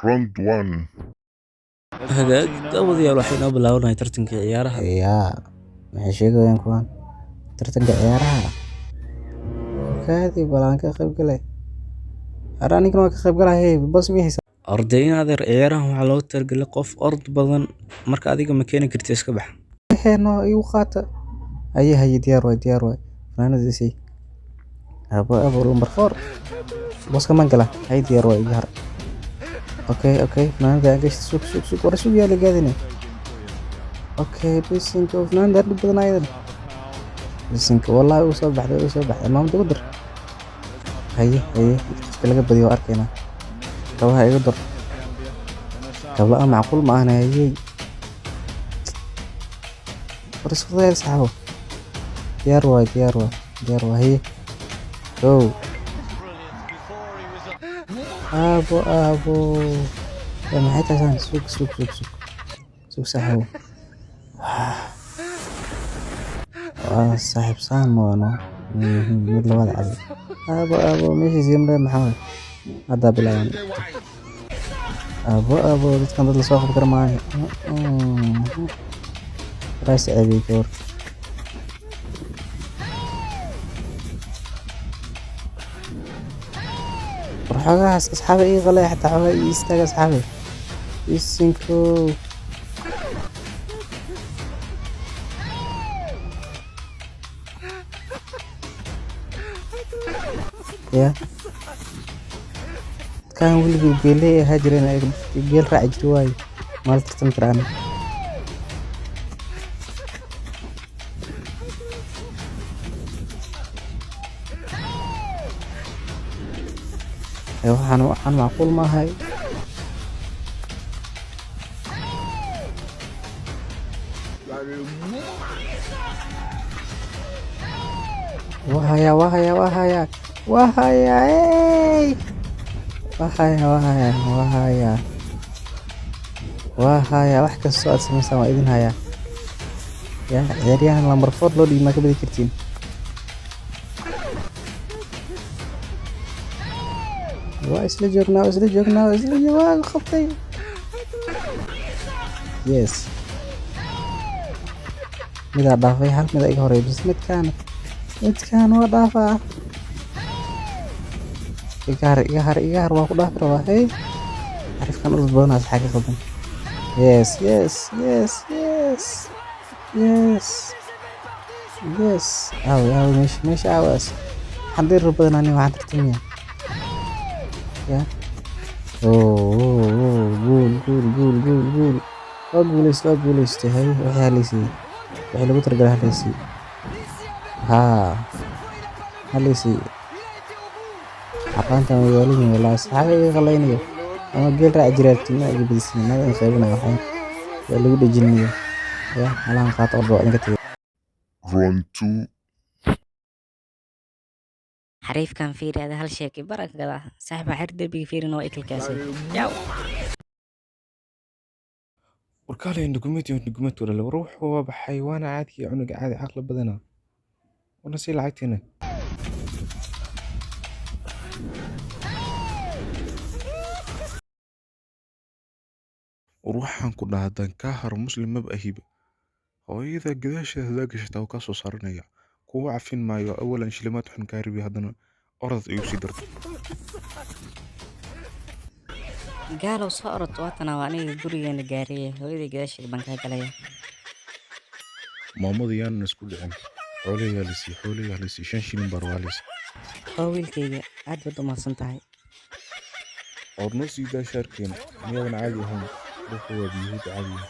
Round 1. hagaag daawadayaal waxaynu bilaabanay tartanka ciyaaraha maxay sheegayaan kuwan tartanka ciyaaraha kaadi balaan ka qayb galay aniga waan ka qayb galay bas mi haysa ardayna adeer ciyaarahan waxaa loogu talagalay qof ord badan marka adiga ma keeni kartid iska bax heeno igu qaata haye diyaar waay fanaanadiisii abo number 4 bas ka mangala haye diyaar waay iga har okay fanaanada gash sug war sug yaala gaadina okay bisinka fanaanada dhib badan aydan bisinka wallahi uu soo baxday maamada ugu dar haye laga badiyo arkayna kabaha iga dar kabla macquul ma ahna haye warskudayal saxabo diyaar waay haye go abo maxay tahay sug saxabo saaxiib saan moono mid labada cadi abo meeshiis yimle maxaa hadda bilaaban abo dadkan dad lasoo qabi kara maayo raas ceebay gawar warxoogahaas asxaabe ii qalay xataa xoogaa ii istaaga asxaabe isinko ya kan weligii geeley ahaa jireen geel raaci jiri waayo maal tartan karaan waxaan macquul maahay wahaya wax kastoo aad samaysaan waa idin hayaa ya ciyaaryahan lambar 4 loo dhiibmaa ka badi kartiin waa isla joognaa qabtay yes midaa dhaafay hal mida iga horeey bis midkaan waa dhaafaa iga har waa ku dhaafi rabaa hey arifkan ulad badanaas xagga qaldan yes aaw meesha aawaas waxaan dhirir badan ani waxaan tartamaya ya guul waa guuleystay hay wixii haleysay wixii lagu targalay haleysay aqaantan magaalooyin walaa saxaaba iga qalaynayo ama geel raac jiraartina iga badisay naga qaybinayo waxaan waa lagu dhajinayo ya halaan qaato ordo idinka tagay Round 2. xariifkan fiiri ada hal sheekay barak gada saaxiib xir derbiga fiirin oo ikilkaasay yaw warkaaleen dukumeenti wala ruux waa baxay waana caadi cunuga caadi caqli badana wana si lacagtina ruuxan ku dhaadan ka har muslim mab ahiba hooyada gadaasheeda hadaa gashataa oo kasoo saaranaya kuwa cafin maayo awalan shilimaad xun kaaribi haddana orad ayuu sii darto gaalow soo orod waatana waa aniga gurigeena gaariyay hooyaday gadaasheeda baan kaa galaya maamada yaanan isku dhicin xoolayaa lisii 5 shilin bar waa lisii oo wiilkayga aad baad u mahadsan tahay orno sii daa shaarkeena miyaadan caadi ahayn ruuxu waa biyuhuud caadiya